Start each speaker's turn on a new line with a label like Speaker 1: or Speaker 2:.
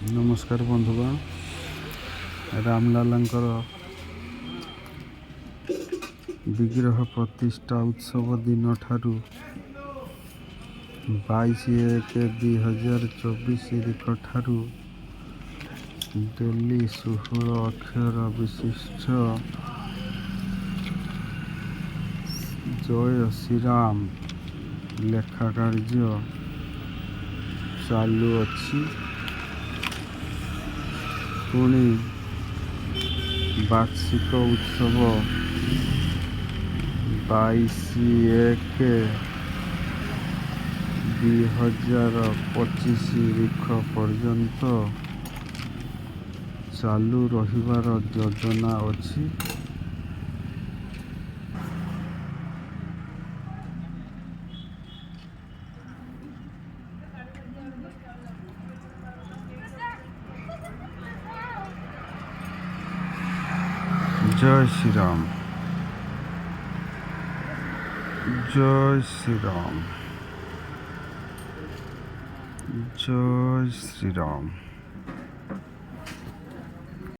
Speaker 1: ନମସ୍କାର ବନ୍ଧୁଗଣ। ରାମଲାଲାଙ୍କର ବିଗ୍ରହ ପ୍ରତିଷ୍ଠା ଉତ୍ସବ ଦିନଠାରୁ 22/1/2024 ତାରିଖଠାରୁ ଡେଲି 16 ଅକ୍ଷର ବିଶିଷ୍ଟ ଜୟ ଶ୍ରୀରାମ ଲେଖା କାର୍ଯ୍ୟ ଚାଲୁଅଛି। ପୁଣି ବାର୍ଷିକ ଉତ୍ସବ 22/1/2025 ତାରିଖ ପର୍ଯ୍ୟନ୍ତ ଚାଲୁ ରହିବାର ଯୋଜନା ଅଛି। जय श्री राम, जय श्री राम, जय श्री राम।